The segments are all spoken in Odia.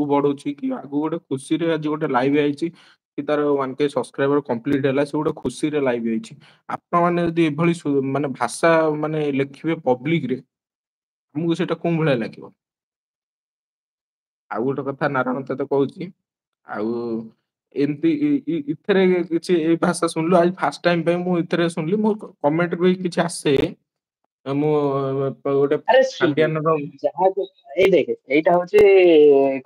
ବଢୁଛି କି ଆଗକୁ ଗୋଟେ ଖୁସିରେ ଆଜି ଗୋଟେ ଲାଇଭ୍ ଆଇଛି କି ତାର 1K ସବସ୍କ୍ରାଇବର କମ୍ପ୍ଲିଟ ହେଲା ସେ ଗୋଟେ ଖୁସିରେ ଲାଇଭ୍ ହେଇଛି। ଆପଣମାନେ ଯଦି ଏଭଳି ମାନେ ଭାଷା ମାନେ ଲେଖିବେ ପବ୍ଲିକରେ ଆମକୁ ସେଇଟା କୋଉ ଭଳିଆ ଲାଗିବ? ଆଉ ଗୋଟେ କଥା ନାରାୟଣ ତତେ କହୁଛି ଆଉ ଏମିତି ଇଥିରେ କିଛି ଏଇ ଭାଷା ଶୁଣିଲୁ ଆଜି ଫାଷ୍ଟ ଟାଇମ ପାଇଁ ମୁଁ ଏଥିରେ ଶୁଣିଲି ମୋ କମେଣ୍ଟ ବି କିଛି ଆସେ ମୁଁ ଗୋଟେ ଆରେ ଶୁଣୁ ଫାଣ୍ଡିଆନର ଯାହା ଏଇ ଦେଖେ ଏଇଟା ହଉଛି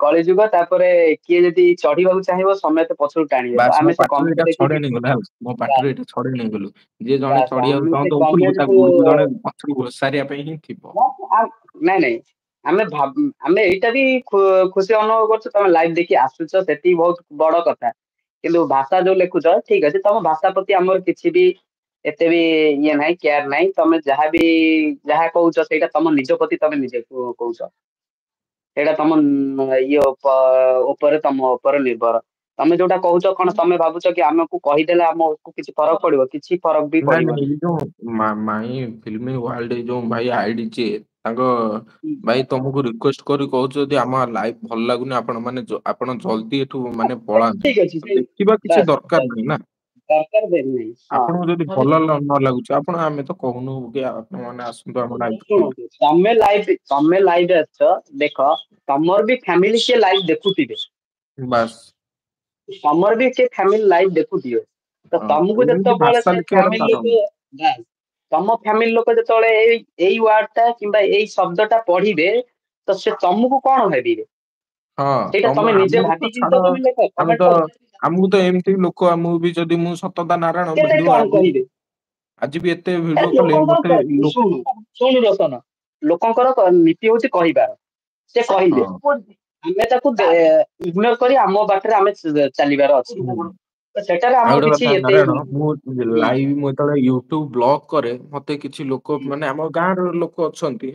କଳିଯୁଗ। ତାପରେ କିଏ ଯଦି ଚଢିବାକୁ ଚାହିଁବ ସମେତ ପଛରୁ ଟାଣିବେ। ତ ବାସ୍ ମୋ ଆମେ ସେ ପାଟିରୁ କମେଣ୍ଟ ଏଇଟା ଛଡେଇ ଦେଖିକି ନେଇଗଲା ହେଲା ମୋ ପାଟିରୁ ବାସ୍ ଏଇଟା ଛଡେଇ ନେଇଗଲୁ ଯିଏ ଜଣେ ବାସ୍ ଚଢିବାକୁ ଆମେ ସେ ଚାହୁଁଥିବ ଉପରକୁ ତା କମେଣ୍ଟ କୁ ଗୋଡକୁ ଜଣେ ପଛରୁ ଘୋଷାରିବା ପାଇଁ ହିଁ ଥିବ। ନାଇଁ ନାଇଁ ଆମେ ଆମେ ଏଇଟା ବି ଖୁସି ଅନୁଭବ କରୁଛୁ ତମେ ଲାଇଭ୍ ଦେଖି ଆସୁଛ ସେତିକି ବହୁତ ବଡ କଥା। କିନ୍ତୁ ଭାଷା ଯୋଉ ଲେଖୁଛ ଠିକ ଅଛି ତମ ଭାଷା ପ୍ରତି ଆମର କିଛି ବି ଏତେ ବି ଇଏ ନାହିଁ କେୟାର ନାହିଁ। ତମେ ଯାହା କହୁଛ ସେଇଟା ତମ ନିଜ ପ୍ରତି ତମେ ନିଜେ କହୁଛ। ସେଇଟା ତମ ଇଏ ଉପରେ ତମ ଉପରେ ନିର୍ଭର। ତମେ ଯୋଉଟା କହୁଛ କଣ ତମେ ଭାବୁଛ କି ଆମକୁ କହିଦେଲେ ଆମକୁ କିଛି ଫରକ ପଡିବ କିଛି ଫରକ ବି ନାଇଁ ନାଇଁ ପଡିବନି। ଏଇ ଯୋଉ ମାଇ ଫିଲ୍ମ ୱାର୍ଲଡ ଯୋଉ ଭାଇ ଆଇଡି ଯିଏ ତାଙ୍କ ଭାଇ ତମକୁ ରିକ୍ୱେଷ୍ଟ କରି କହୁଛୁ ଯଦି ଆମ ଲାଇଫ ଭଲ ଲାଗୁନି ଆପଣ ମାନେ ଆପଣ ଜଲଦି ଏଠୁ ମାନେ ପଳାନ୍ତୁ। ଠିକ ଅଛି ଦେଖିବା କିଛି ବାସ୍ ଦରକାର ନାହିଁ ନା ଦରକାର ଦେରି ନାହିଁ ହଁ। ଆପଣଙ୍କୁ ଯଦି ଭଲ ନ ଲାଗୁଛି ଆପଣ ଆମେ ତ କହୁନୁ କି ଆପଣ ମାନେ ଆସନ୍ତୁ ଆମ ଲାଇଫ ଶୁଣନ୍ତୁ ତମେ ଲାଇଭ୍ ଆସିଛ ଦେଖ ତମର ବି ଫ୍ୟାମିଲି କିଏ ଲାଇଭ୍ ଦେଖୁଥିବେ। ବାସ୍ ତମର ବି କିଏ ଫ୍ୟାମିଲି ଲାଇଭ୍ ଦେଖୁଥିବେ। ତ ହଁ ତମକୁ ଏମିତି ଯେତେବେଳେ ଭାଷା ସେ ଲେଖିବାର ଫ୍ୟାମିଲି କାରଣ ଲୋକ ତମ ଫ୍ୟାମିଲି ଲୋକ ଯେତେବେଳେ ଏଇ ୱାର୍ଡ ଟା କିମ୍ବା ଏଇ ଶବ୍ଦ ଟା ପଢିବେ ତ ସେ ତମକୁ କଣ ଭାବିବେ? ହଁ ସେଇଟା ତମେ ନିଜେ ଆମକୁ ତ ଭାବିକି ଛାଡ ତମେ ଲେଖ ଆମେ କମେଣ୍ଟ ତ କର। ଆମକୁ ତ ଏମିତି ଲୋକ ଆମକୁ ବି ଯଦି ମୁଁ ସତତା ନାରାୟଣ କେତେ ଭିଡିଓ କଣ ଆଗରୁ କହିବେ ଆଜି ବି ଏତେ ଆରେ ଭିଡିଓ କଲେ ଲୋକଙ୍କର ଗୋଟେ ଲୋକ ଶୁଣୁ ରୋଶନ ଲୋକଙ୍କର ନୀତି ହଉଛି କହିବାର। ସେ କହିଲେ ହଁ ଆମେ ତାକୁ ଇଗ୍ନୋର କରି ଆମ ବାଟରେ ଆମେ ଚାଲିବାର ଅଛି। ହୁଁ। ତ ସେଟାରେ ଆଉ ଆମର ଗୋଟେ କିଛି କଥା ଏତେ ନାରାୟଣ ମୁଁ ହୁଁ ଲାଇଭ ମୁଁ ଯେତେବେଳେ ୟୁଟ୍ୟୁବ ବ୍ଲଗ କରେ ମତେ କିଛି ଲୋକ ମାନେ ଆମ ଗାଁ ର ଲୋକ ଅଛନ୍ତି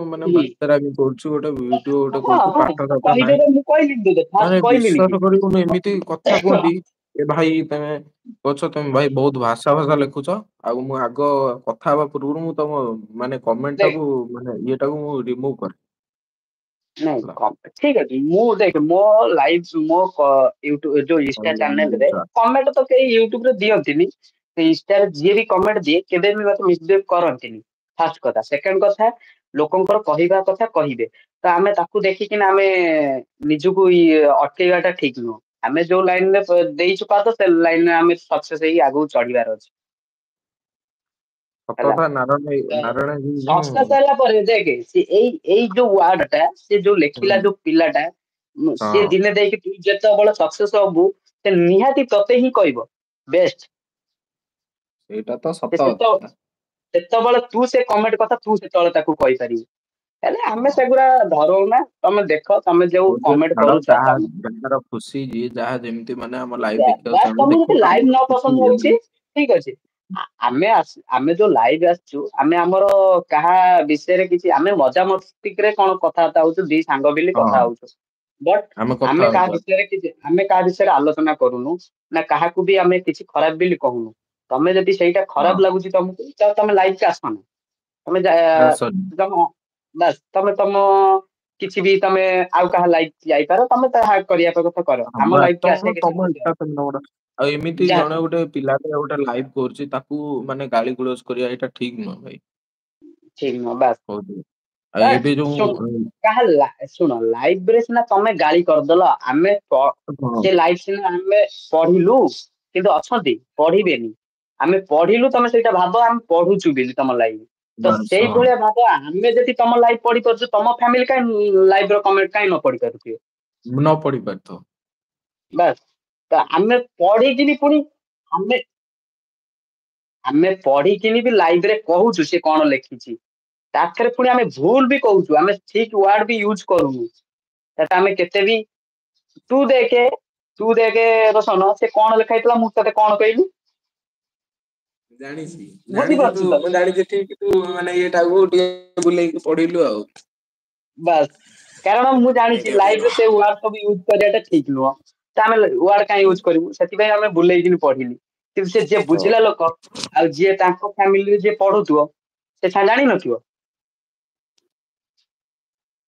ମାନେ ହୁଁ ବାତେରାମି କରୁଛୁ ଗୋଟେ ଭିଡିଓ ଗୋଟେ ହଁ କରୁଛୁ ହଁ ପାଠ ସାଠ ନାହିଁ। କହିଦେବେ ମୁଁ କହିଲିନି ତତେ ଫାଷ୍ଟ ମାନେ କହିଲିନି କି ବିଶ୍ଵାସ କରିବୁନି ଏମିତି କଥା କୁହନ୍ତି ଏ ଭାଇ ତମେ କହୁଛ ତମେ ଭାଇ ବହୁତ ଭାଷା ଲେଖୁଛ ଆଉ ମୁଁ ଆଗ କଥା ହବା ପୂର୍ବରୁ ମୁଁ ତମ ମାନେ କମେଣ୍ଟ ଦେଖ ଟାକୁ ମାନେ ଇଏଟାକୁ ମୁଁ ରିମୁଭ୍ କରେ। ନାଇଁ ହେଲା। ଠିକ ଅଛି ମୁଁ ଦେଖ ମୋ ଲାଇଭ ମୋ ୟୁଟ୍ୟୁବ ଯୋଉ ଇନଷ୍ଟା ଚ୍ୟାନେଲରେ ଆଚ୍ଛା। କମେଣ୍ଟ ତ କେହି ୟୁଟ୍ୟୁବରେ ଦିଅନ୍ତିନି। ସେ ଇନଷ୍ଟାରେ ଯିଏ ବି କମେଣ୍ଟ ଦିଏ କେବେ ବି ମତେ ମିସବିହେଭ କରନ୍ତିନି। ଫାଷ୍ଟ କଥା ସେକେଣ୍ଡ କଥା ଲୋକଙ୍କର କହିବା କଥା କହିବେ। ତ ଆମେ ତାକୁ ଦେଖିକିନା ଆମେ ନିଜକୁ ଅଟକେଇବା ଟା ଠିକ ନୁହଁ। ଆମେ ଯୋଉ ଲାଇନରେ ଦେଇଛୁ ପାଦ ସେ ଲାଇନରେ ଆମେ ସକ୍ସେସ୍ ହେଇକି ଆଗକୁ ଚଢିବାର ଅଛି। ସତ ହେଲା କଥା ନାରାୟଣ ସକ୍ସେସ୍ ହେଲା ପରେ ଦେଖେ ସେ ଏଇ ଯୋଉ ୱାର୍ଡ ଟା ସେ ଯୋଉ ଲେଖିଲା ହଁ ଯୋଉ ପିଲାଟା ସିଏ ହଁ ଦିନେ ଦେଇକି ତୁ ଯେତେବେଳେ ସକ୍ସେସ୍ ହବୁ ସେ ନିହାତି ତତେ ହିଁ କହିବ ବେଷ୍ଟ। ସେଇଟା ତ ସେ ସତ କଥା। ସେତେବେଳେ ତୁ ସେ କମେଣ୍ଟ କଥା ତୁ ସେତେବେଳେ ତାକୁ କହିପାରିବୁ। ହେଲେ ଆମେ ହଁ ସେଗୁଡା ଧରଉନା ତମେ ଦେଖ ତମେ ଯୋଉ ହଉ ଯେ କମେଣ୍ଟ ଛାଡ କରୁଛ ଯାହା ତମେ ଯାହାର ଖୁସି ଯିଏ ଯାହା ଯେମିତି ମାନେ ଆମ ଲାଇଭ ଦେଖିବାକୁ ବାସ୍ ଚାହୁଁନ୍ତି ତମକୁ ଦେଖୁ ଯଦି ଲାଇଭ ଆମର ନ କିଛି ପସନ୍ଦ ଇଏ ହଉଛି ନାହିଁ। ଠିକ ଅଛି। ଆମେ ଯୋଉ ଲାଇଭ୍ ଆସିଛୁ ଆମେ ଆମର କାହା ବିଷୟରେ କିଛି ଆମେ ମଜା ମସ୍ତିକରେ କଣ କଥାବାର୍ତ୍ତା ହଉଛୁ ଦି ସାଙ୍ଗ ବୋଲି କଥା ହଁ ହଉଛୁ ବଟ କଥା ଆମେ କାହା ହଉଛୁ ବିଷୟରେ କିଛି ଆମେ କାହା ବିଷୟରେ ଆଲୋଚନା କରୁନୁ ନା କାହାକୁ ବି ଆମେ କିଛି ଖରାପ ବୋଲି କହୁନୁ। ତମେ ଯଦି ସେଇଟା ହଁ ଖରାପ ଲାଗୁଛି ତମକୁ ତ ତମେ ଲାଇଭକୁ ଆସନା। ତମେ ସରି ତମ ବାସ୍ ତମେ କିଛି ବି ତମେ ଆଉ କାହା ଲାଇଭ ଯାଇପାର ତମେ ତାହା କରିବା କଥା କର ହଁ ଆମ ବାସ୍ ଲାଇଭକୁ ଆସିବା କିଛି ତମ ଇଚ୍ଛା ତମେ ଗୋଟେ ଆଉ ଏମିତି ଯାହା ଜଣେ ଗୋଟେ ପିଲାଟେ ଗୋଟେ ଲାଇଭ କରୁଛି ତାକୁ ମାନେ ଗାଳି ଗୁଲଜ କରିବା ଏଇଟା ଠିକ ନୁହଁ ଭାଇ। ଠିକ ନୁହଁ ବାସ୍ କହୁଛି ଆଉ ଏବେ ଯୋଉ ଶୁଣ ଶୁଣ ଲାଇଭରେ ସିନା ତମେ ଗାଳି କରିଦେଲ ଆମେ ହଁ ସେ ଲାଇଭ ସିନା ଆମେ ପଢିଲୁ କିନ୍ତୁ ଅଛନ୍ତି ପଢିବେନି। ଆମେ ପଢିଲୁ ତମେ ସେଇଟା ଭାବ ଆମେ ପଢୁଛୁ ବୋଲି ତମ ଲାଇଭ ତ ବାସ୍ ହଁ ସେଇଭଳିଆ ଭାବ ଆମେ ଯଦି ତମ ଲାଇଭ ପଢି ପାରୁଛୁ ତମ ଫ୍ୟାମିଲି କାଇଁ ଲାଇଭ ର କମେଣ୍ଟ କାଇଁ ନ ପଢି ପାରୁଥିବେ। ନ ପଢି ପାରିଥାଉ। ବାସ୍ ତ ଆମେ ପଢିକିନି ପୁଣି ଆମେ ଆମେ ପଢିକିନି ବି ଲାଇଭ ରେ କହୁଛୁ ସେ କଣ ଲେଖିଛି। ତାଥରେ ପୁଣି ଆମେ ଭୁଲ ବି କହୁଛୁ ଆମେ ଠିକ ୱାର୍ଡ ବି ୟୁଜ କରୁନୁ। ସେଟା ଆମେ କେତେ ବି ତୁ ଦେଖେ ରୋଶନ ସେ କଣ ଲେଖା ହେଇଥିଲା ମୁଁ ତତେ କଣ କହିଲି? ଜାଣିଛି ଜାଣିଛୁ ତୁ ବୁଝିପାରୁଛୁ ତ ମୁଁ ଜାଣିଛି ଠିକ ତୁ ମାନେ ଇଏଟାକୁ ଟିକେ ବୁଲେଇକି ପଢିଲୁ ଆଉ। ବାସ୍ କାରଣ ମୁଁ ଜାଣିଛି ଏମିତିଆ ଟାଇପ ଲାଇଭରେ ସେ ୱାର୍ଡ ସବୁ ୟୁଜ କରିବାଟା ଠିକ ନୁହଁ। ତ ଆମେ ୱାର୍ଡ କାଇଁ ୟୁଜ କରିବୁ ସେଥିପାଇଁ ଆମେ ବୁଲେଇକିନି ପଢିଲି କିନ୍ତୁ ସେ ଯିଏ ର ବୁଝିଲା ଲୋକ ଆଉ ଯିଏ ତାଙ୍କ ଫ୍ୟାମିଲିରେ ଯିଏ ପଢୁଥିବ ସେ ଜାଣିନଥିବ।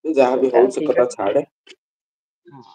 ଯାହା ବି ତାହେଲେ ହଉ ସେ ଠିକ କଥା ଅଛି ଛାଡେ। ହଁ।